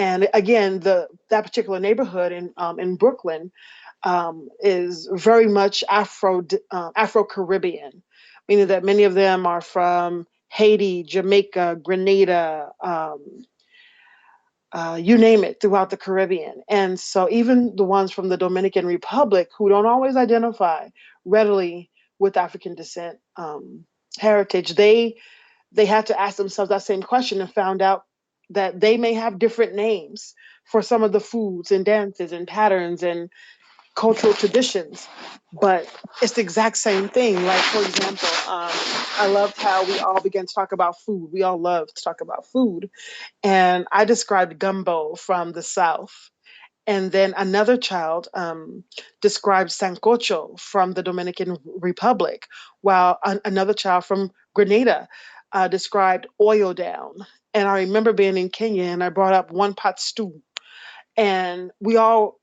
And again, that particular neighborhood in Brooklyn is very much Afro Caribbean, meaning that many of them are from Haiti, Jamaica, Grenada, you name it, throughout the Caribbean. And so even the ones from the Dominican Republic who don't always identify readily with African descent heritage, they had to ask themselves that same question and found out that they may have different names for some of the foods and dances and patterns and cultural traditions, but it's the exact same thing. Like, for example, I loved how we all began to talk about food. We all love to talk about food. And I described gumbo from the South. And then another child described sancocho from the Dominican Republic, while another child from Grenada described oil down. And I remember being in Kenya and I brought up one pot stew. And we all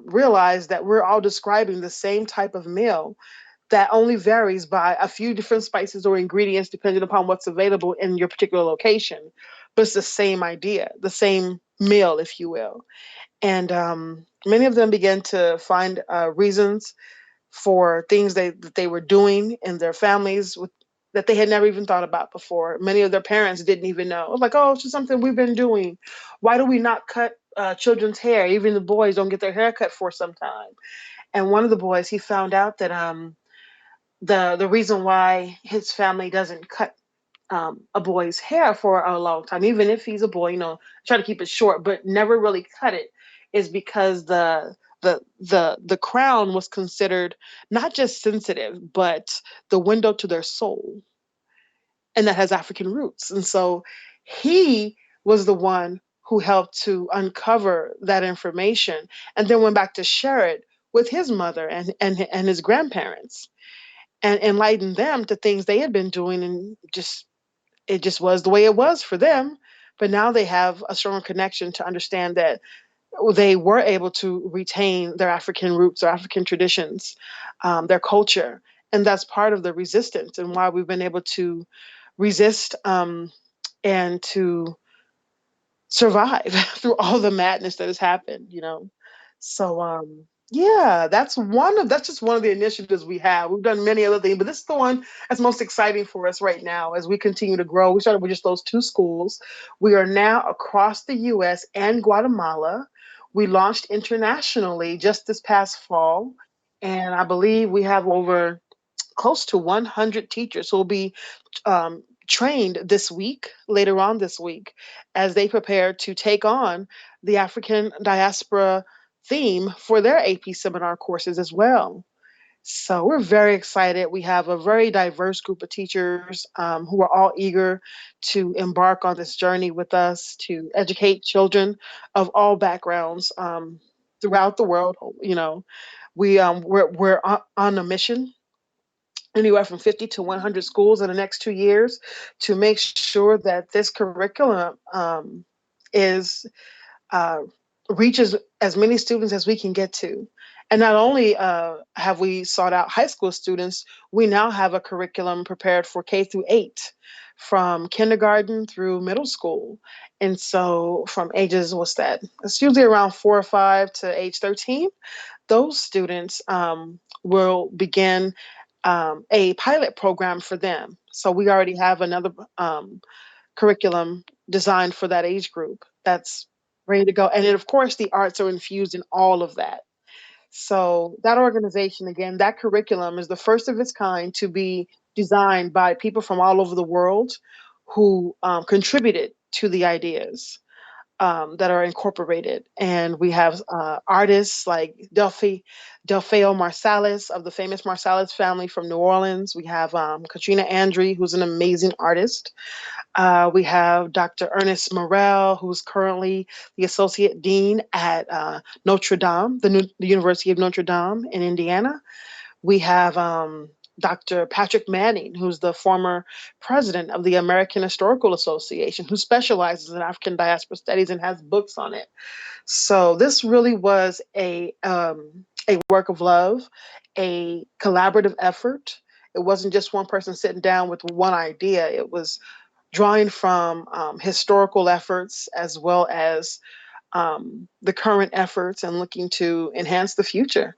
realized that we're all describing the same type of meal that only varies by a few different spices or ingredients depending upon what's available in your particular location. But it's the same idea, the same meal, if you will. And many of them began to find reasons for things that they were doing in their families that they had never even thought about before. Many of their parents didn't even know. It was like, oh, it's just something we've been doing. Why do we not cut children's hair? Even the boys don't get their hair cut for some time. And one of the boys, he found out that the reason why his family doesn't cut a boy's hair for a long time, even if he's a boy, try to keep it short, but never really cut it, is because the crown was considered not just sensitive, but the window to their soul, and that has African roots. And so he was the one who helped to uncover that information, and then went back to share it with his mother and his grandparents, and enlighten them to things they had been doing, and it just was the way it was for them. But now they have a stronger connection to understand that they were able to retain their African roots, their African traditions, their culture. And that's part of the resistance and why we've been able to resist and to survive through all the madness that has happened. So yeah, that's just one of the initiatives we have. We've done many other things, but this is the one that's most exciting for us right now as we continue to grow. We started with just those two schools. We are now across the US and Guatemala. We launched internationally just this past fall, and I believe we have over close to 100 teachers who will be trained this week, later on this week, as they prepare to take on the African diaspora theme for their AP seminar courses as well. So we're very excited. We have a very diverse group of teachers who are all eager to embark on this journey with us to educate children of all backgrounds throughout the world. We're on a mission, anywhere from 50 to 100 schools in the next 2 years, to make sure that this curriculum is uh, reaches as many students as we can get to. And not only have we sought out high school students, we now have a curriculum prepared for K through 8, from kindergarten through middle school. And so from ages, what's that? It's usually around 4 or 5 to age 13. Those students will begin a pilot program for them. So we already have another curriculum designed for that age group that's ready to go. And then, of course, the arts are infused in all of that. So that organization, again, that curriculum is the first of its kind to be designed by people from all over the world who contributed to the ideas that are incorporated. And we have artists like Delfeo Marsalis of the famous Marsalis family from New Orleans. We have Katrina Andre, who's an amazing artist. We have Dr. Ernest Morel, who's currently the Associate Dean at Notre Dame, the University of Notre Dame in Indiana. We have Dr. Patrick Manning, who's the former president of the American Historical Association, who specializes in African diaspora studies and has books on it. So this really was a work of love, a collaborative effort. It wasn't just one person sitting down with one idea. It was drawing from historical efforts as well as the current efforts and looking to enhance the future.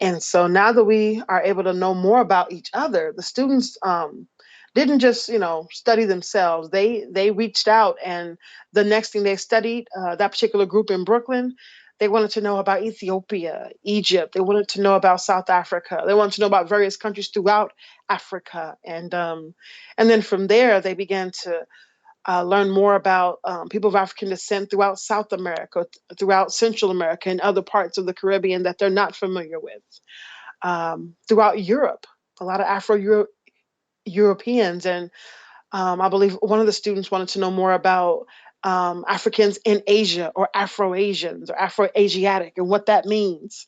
And so now that we are able to know more about each other, the students didn't just, study themselves. They reached out, and the next thing they studied, that particular group in Brooklyn, they wanted to know about Ethiopia, Egypt. They wanted to know about South Africa. They wanted to know about various countries throughout Africa, and then from there they began to learn more about people of African descent throughout South America, throughout Central America, and other parts of the Caribbean that they're not familiar with. Throughout Europe, a lot of Afro Europeans, and I believe one of the students wanted to know more about Africans in Asia, or Afro Asians, or Afro Asiatic, and what that means.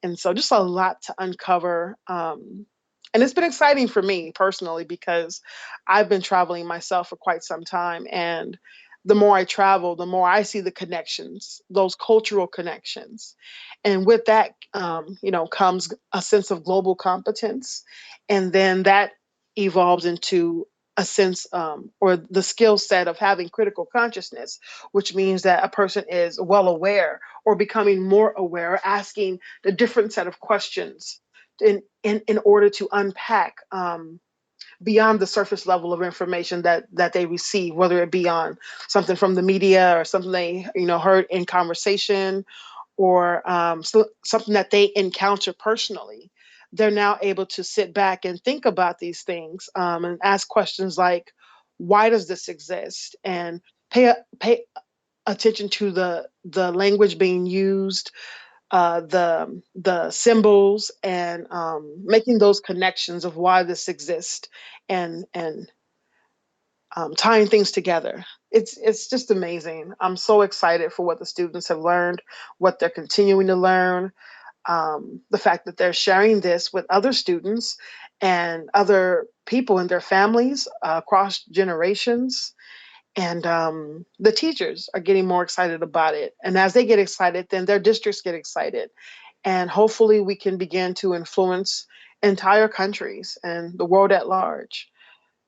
And so just a lot to uncover. And it's been exciting for me personally because I've been traveling myself for quite some time. And the more I travel, the more I see the connections, those cultural connections. And with that, comes a sense of global competence. And then that evolves into a sense, or the skill set of having critical consciousness, which means that a person is well aware, or becoming more aware, asking the different set of questions in order to unpack beyond the surface level of information that they receive, whether it be on something from the media, or something they heard in conversation, or something that they encounter personally. They're now able to sit back and think about these things, and ask questions like, why does this exist? And pay attention to the language being used, the symbols, and making those connections of why this exists, and tying things together. It's just amazing. I'm so excited for what the students have learned, what they're continuing to learn, the fact that they're sharing this with other students and other people in their families, across generations. And the teachers are getting more excited about it. And as they get excited, then their districts get excited. And hopefully we can begin to influence entire countries and the world at large.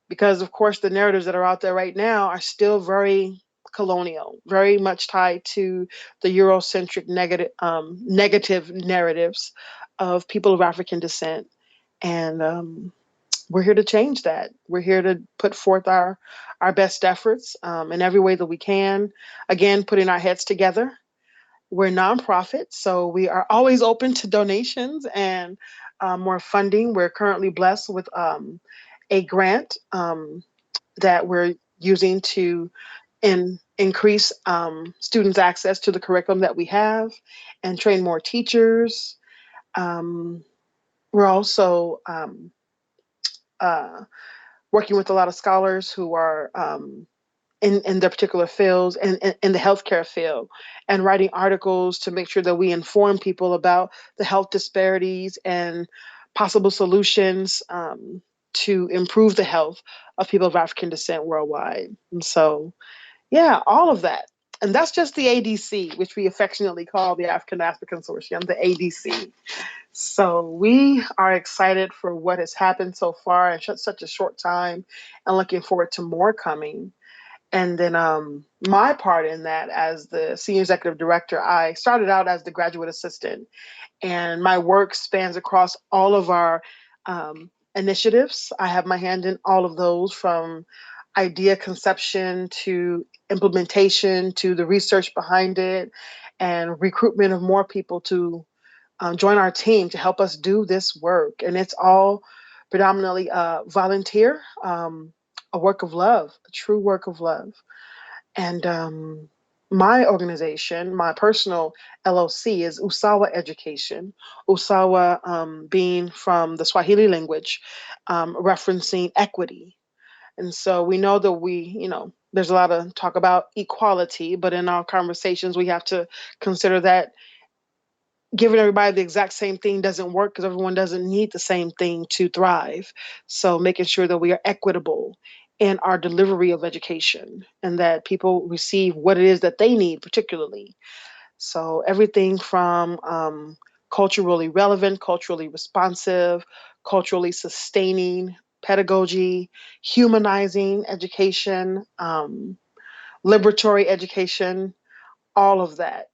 Because, of course, the narratives that are out there right now are still very colonial, very much tied to the Eurocentric negative narratives of people of African descent. And we're here to change that. We're here to put forth our best efforts, in every way that we can. Again, putting our heads together. We're nonprofit, so we are always open to donations and more funding. We're currently blessed with a grant that we're using to increase students' access to the curriculum that we have, and train more teachers. Um, we're also uh, working with a lot of scholars who are in their particular fields, and in the healthcare field, and writing articles to make sure that we inform people about the health disparities and possible solutions, to improve the health of people of African descent worldwide. And so, yeah, all of that. And that's just the ADC, which we affectionately call the African Diaspora Consortium, the ADC. So we are excited for what has happened so far in such a short time, and looking forward to more coming. And then my part in that, as the senior executive director, I started out as the graduate assistant, and my work spans across all of our initiatives. I have my hand in all of those, from idea conception to implementation to the research behind it, and recruitment of more people to join our team to help us do this work. And it's all predominantly volunteer, a work of love, a true work of love. And my organization, my personal LLC, is Usawa Education. Usawa being from the Swahili language, referencing equity. And so we know that there's a lot of talk about equality, but in our conversations, we have to consider that giving everybody the exact same thing doesn't work, because everyone doesn't need the same thing to thrive. So making sure that we are equitable in our delivery of education, and that people receive what it is that they need particularly. So everything from culturally relevant, culturally responsive, culturally sustaining pedagogy, humanizing education, liberatory education, all of that.